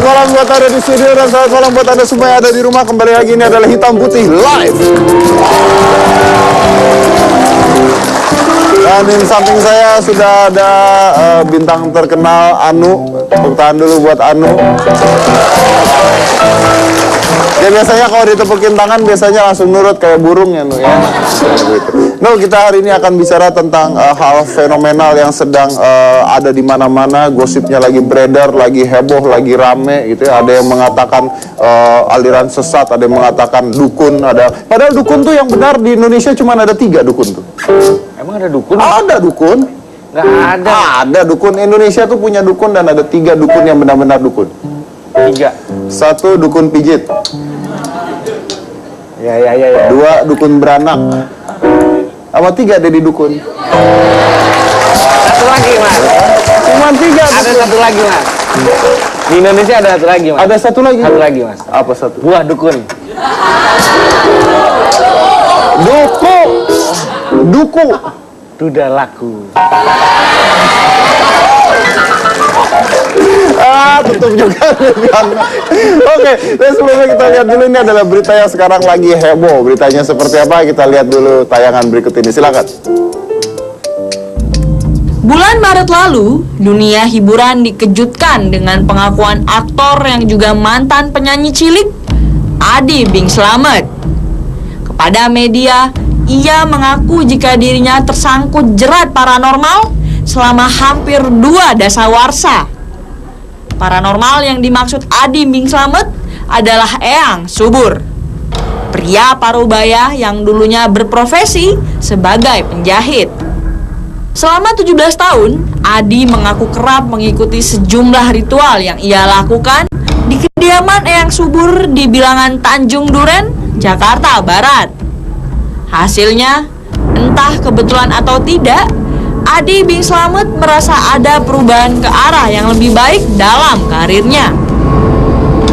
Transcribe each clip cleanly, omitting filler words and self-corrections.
malam buat Anda di studio dan selamat malam buat Anda semua yang ada di rumah. Kembali lagi, ini adalah Hitam Putih Live. Dan di samping saya sudah ada bintang terkenal Anu. Tepuk tangan dulu buat Anu. Ya biasanya kalau ditepukin tangan biasanya langsung nurut kayak burung ya Nu ya. Nu, kita hari ini akan bicara tentang hal fenomenal yang sedang ada di mana-mana. Gosipnya lagi beredar, lagi heboh, lagi rame gitu ya. Ada yang mengatakan aliran sesat, ada yang mengatakan dukun, ada. Padahal dukun tuh yang benar di Indonesia cuma ada 3 dukun tuh. Emang ada dukun? Ada dukun. Nggak ada. Ada dukun. Indonesia tuh punya dukun dan ada 3 dukun yang benar-benar dukun. 3. 1 dukun pijit. Ya. 2 dukun beranak. Sama 3 ada di dukun. Satu lagi, Mas. Cuma 3. Ada satu lagi, Mas. Di Indonesia ada satu lagi, Mas. Ada satu lagi. Satu lagi, Mas. Apa satu? Buah dukun. Duku. Sudah laku. Tutup juga. Oke, dan sebelumnya kita lihat dulu, ini adalah berita yang sekarang lagi heboh. Beritanya seperti apa? Kita lihat dulu tayangan berikut ini. Silakan. Bulan Maret lalu, dunia hiburan dikejutkan dengan pengakuan aktor yang juga mantan penyanyi cilik, Adi Bing Slamet. Kepada media, ia mengaku jika dirinya tersangkut jerat paranormal selama hampir 2 dasawarsa. Paranormal yang dimaksud Adi Bing Slamet adalah Eyang Subur, pria parubaya yang dulunya berprofesi sebagai penjahit. Selama 17 tahun, Adi mengaku kerap mengikuti sejumlah ritual yang ia lakukan di kediaman Eyang Subur di bilangan Tanjung Duren, Jakarta Barat. Hasilnya, entah kebetulan atau tidak, Adi Bing Slamet merasa ada perubahan ke arah yang lebih baik dalam karirnya.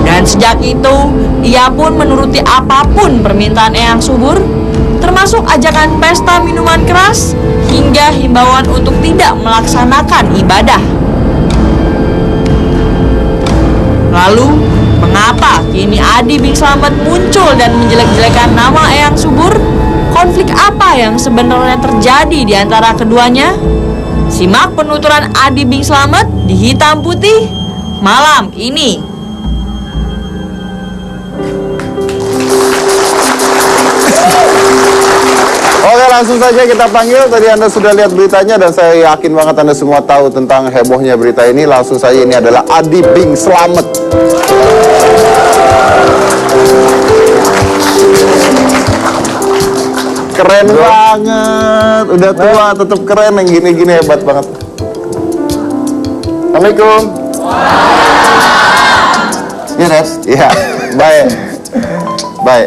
Dan sejak itu, ia pun menuruti apapun permintaan Eyang Subur, termasuk ajakan pesta minuman keras hingga himbauan untuk tidak melaksanakan ibadah. Lalu, mengapa kini Adi Bing Slamet muncul dan menjelek-jelekan nama Eyang Subur? Konflik apa yang sebenarnya terjadi di antara keduanya? Simak penuturan Adi Bing Slamet di Hitam Putih malam ini. Oke, langsung saja kita panggil. Tadi Anda sudah lihat beritanya dan saya yakin banget Anda semua tahu tentang hebohnya berita ini. Langsung saja, ini adalah Adi Bing Slamet. Keren banget, udah tua tetap keren, yang gini-gini hebat banget. Assalamualaikum. Iya, Res? Iya, baik. Baik,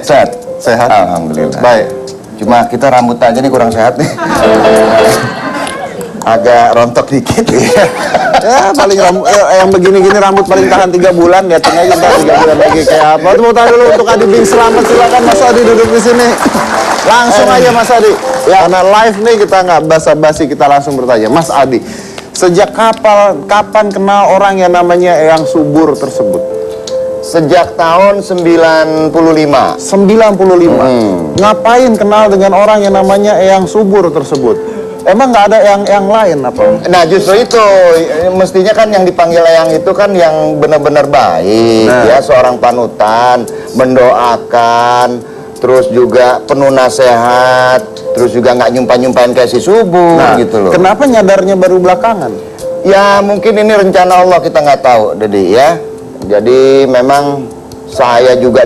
sehat? Alhamdulillah. Baik. Cuma kita rambut aja nih kurang sehat nih. Agak rontok dikit. Ya, paling yang begini-gini rambut paling tahan 3 bulan, lihatin aja ntar 3 bulan lagi kayak apa. Tepuk tangan dulu untuk Adi Bing Slamet. Silakan Mas Adi duduk di sini. Langsung aja Mas Adi. Ya, karena live nih kita nggak basa-basi, kita langsung bertanya. Mas Adi, sejak kapan kenal orang yang namanya Eyang Subur tersebut? Sejak tahun 95. 95. Ngapain kenal dengan orang yang namanya Eyang Subur tersebut? Emang nggak ada yang lain apa? Nah, justru itu mestinya kan yang dipanggil Eyang itu kan yang benar-benar baik, ya, seorang panutan, mendoakan, terus juga penuh nasihat, terus juga nggak nyumpain kayak si Subur gitu loh. Kenapa nyadarnya baru belakangan? Ya mungkin ini rencana Allah, kita nggak tahu, Dedi ya. Jadi memang saya juga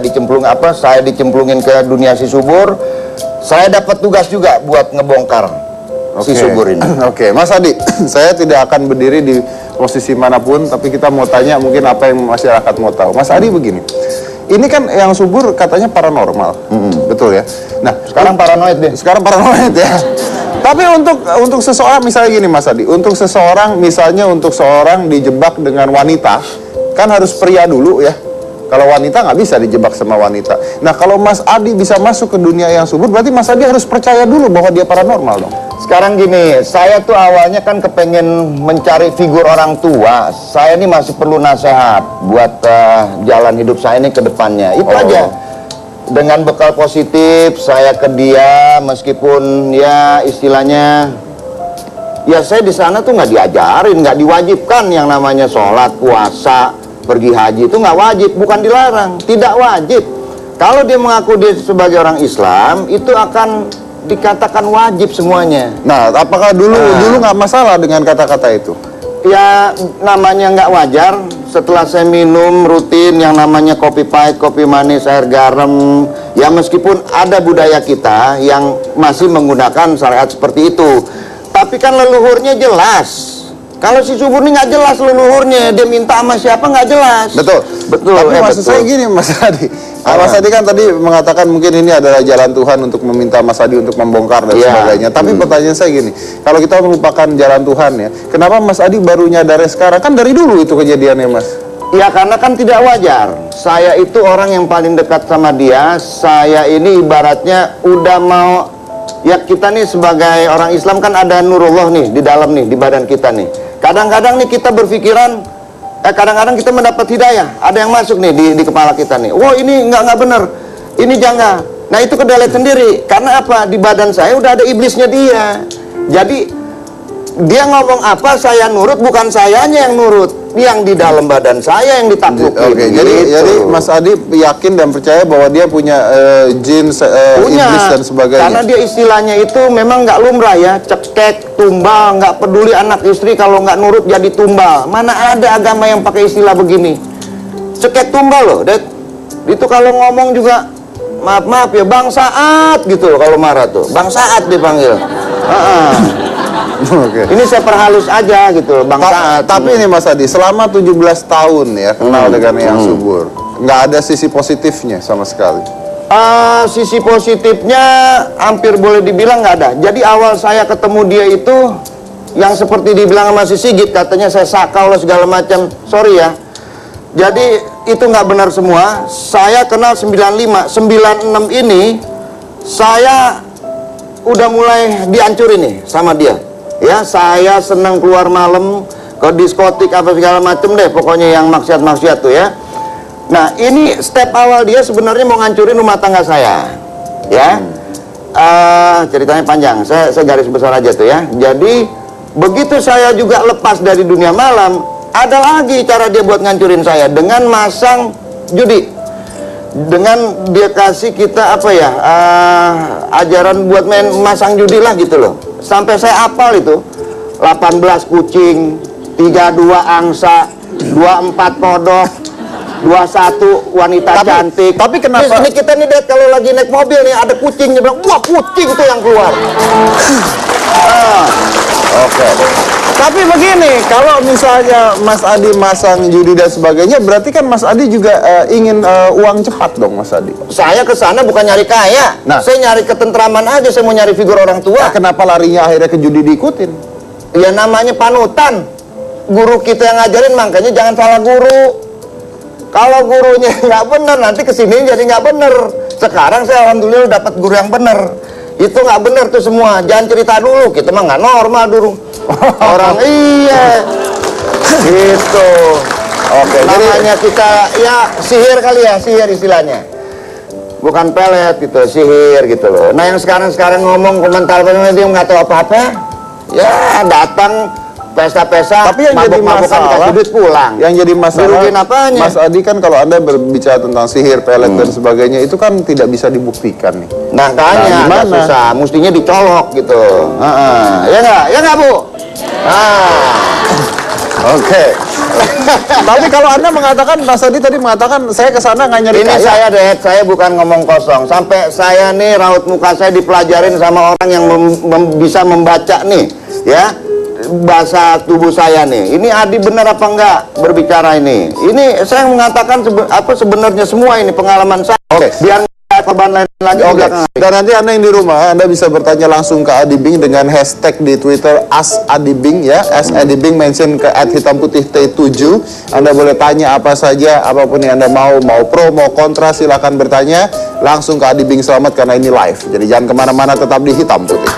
saya dicemplungin ke dunia si Subur. Saya dapat tugas juga buat ngebongkar si Subur ini. Oke, Mas Adi, saya tidak akan berdiri di posisi manapun, tapi kita mau tanya mungkin apa yang masyarakat mau tahu. Mas Adi begini, ini kan yang Subur katanya paranormal, betul ya? Nah, Sekarang paranoid deh. Sekarang paranoid ya. Tapi untuk seseorang misalnya gini Mas Adi, untuk seseorang misalnya untuk seorang dijebak dengan wanita, kan harus pria dulu ya. Kalau wanita nggak bisa dijebak sama wanita. Nah, kalau Mas Adi bisa masuk ke dunia yang subur, berarti Mas Adi harus percaya dulu bahwa dia paranormal dong. Sekarang gini, saya tuh awalnya kan kepengen mencari figur orang tua. Saya ini masih perlu nasihat buat jalan hidup saya ini ke depannya. Itu aja. Dengan bekal positif, saya ke dia, meskipun ya istilahnya, ya saya di sana tuh nggak diajarin, nggak diwajibkan yang namanya sholat, puasa, pergi haji itu nggak wajib, bukan dilarang, tidak wajib. Kalau dia mengaku dia sebagai orang Islam, itu akan dikatakan wajib semuanya. Nah, apakah dulu nggak masalah dengan kata-kata itu? Ya namanya nggak wajar. Setelah saya minum rutin yang namanya kopi pahit, kopi manis, air garam, ya meskipun ada budaya kita yang masih menggunakan syariat seperti itu, tapi kan leluhurnya jelas. Kalau si subur ini nggak jelas leluhurnya, dia minta sama siapa nggak jelas. Betul, betul. Tapi maksud saya gini, Mas Adi. Mas Adi kan tadi mengatakan mungkin ini adalah jalan Tuhan untuk meminta Mas Adi untuk membongkar dan sebagainya. Tapi pertanyaan saya gini, kalau kita melupakan jalan Tuhan ya, kenapa Mas Adi baru nyadarnya sekarang? Kan dari dulu itu kejadiannya, Mas. Ya karena kan tidak wajar. Saya itu orang yang paling dekat sama dia. Saya ini ibaratnya udah mau, ya kita nih sebagai orang Islam kan ada nurullah nih di dalam nih, di badan kita nih. Kadang-kadang nih kita berpikiran, kadang-kadang kita mendapat hidayah. Ada yang masuk nih di kepala kita nih. Wah ini nggak bener, ini jangan. Nah itu kedelai sendiri. Karena apa? Di badan saya udah ada iblisnya dia. Jadi dia ngomong apa saya nurut, bukan sayanya yang nurut. Yang di dalam badan saya yang ditaklukin. Oke, jadi Mas Adi yakin dan percaya bahwa dia punya jin, iblis dan sebagainya. Karena dia istilahnya itu memang nggak lumrah ya, cekek, tumbal, nggak peduli anak istri kalau nggak nurut jadi tumbal. Mana ada agama yang pakai istilah begini? Cekek tumbal loh, itu kalau ngomong juga maaf ya Bang Saat gitu loh kalau marah tuh. Bang Saat dipanggil. Oke. Ini saya perhalus aja gitu Bang Saat. Tapi ini Mas Adi, selama 17 tahun ya kenal dengan yang subur, nggak ada sisi positifnya sama sekali. Sisi positifnya hampir boleh dibilang nggak ada. Jadi awal saya ketemu dia itu yang seperti dibilang sama si Sigit, katanya saya sakau lah segala macam. Sorry ya. Jadi itu nggak benar semua. Saya kenal 95, 96 ini saya udah mulai dihancurin nih sama dia. Ya, saya senang keluar malam ke diskotik apa segala macem deh, pokoknya yang maksiat-maksiat tuh ya. Nah, ini step awal dia sebenarnya mau ngancurin rumah tangga saya. Ya. Ceritanya panjang. Saya garis besar aja tuh ya. Jadi, begitu saya juga lepas dari dunia malam, ada lagi cara dia buat ngancurin saya dengan masang judi. Dengan dia kasih kita apa ya, ajaran buat main masang judi lah gitu loh. Sampai saya hafal itu 18 kucing, 32 angsa, 24 kodok, 21 wanita cantik. Tapi kenapa? Ini kita nih Dad, kalau lagi naik mobil nih ada kucingnya, bilang wah kucing tuh yang keluar. Oke. Tapi begini, kalau misalnya Mas Adi masang judi dan sebagainya, berarti kan Mas Adi juga ingin uang cepat dong, Mas Adi. Saya ke sana bukan nyari kaya. Nah, saya nyari ketentraman aja, saya mau nyari figur orang tua. Nah, kenapa larinya akhirnya ke judi diikutin? Ya namanya panutan. Guru kita yang ngajarin, makanya jangan salah guru. Kalau gurunya nggak bener, nanti kesini jadi nggak bener. Sekarang saya alhamdulillah dapat guru yang bener. Itu nggak bener tuh semua. Jangan cerita dulu, kita mah nggak normal dulu. Orang iya gitu. Oke, namanya kita ya sihir kali ya, sihir istilahnya. Bukan pelet gitu, sihir gitu loh. Nah yang sekarang ngomong komentar dia nggak tahu apa-apa. Ya datang pesta-pesta, tapi yang jadi masalah kasih duit pulang. Yang jadi masalah, dirugiin apanya? Mas Adi kan kalau Anda berbicara tentang sihir, pelet dan sebagainya, itu kan tidak bisa dibuktikan nih. Nah makanya gimana? Susah, mestinya dicolok gitu. Ya nggak Bu? Oke. Tapi kalau Anda mengatakan, Mas Adi tadi mengatakan saya ke sana nggak nyari ini kaya. saya saya bukan ngomong kosong. Sampai saya nih raut muka saya dipelajarin sama orang yang bisa membaca nih, ya bahasa tubuh saya nih. Ini Adi benar apa enggak berbicara ini? Ini saya mengatakan sebenarnya semua ini pengalaman saya. Oke. Biar nggak ada korban lain lagi. Oke, dan nanti Anda yang di rumah, Anda bisa bertanya langsung ke Adibing dengan hashtag di Twitter @adibing ya, @adibing, mention ke @hitamputih-t7. Anda boleh tanya apa saja, apapun yang Anda mau pro, mau kontra, silakan bertanya langsung ke Adibing Selamat karena ini live. Jadi jangan kemana-mana, tetap di Hitam Putih.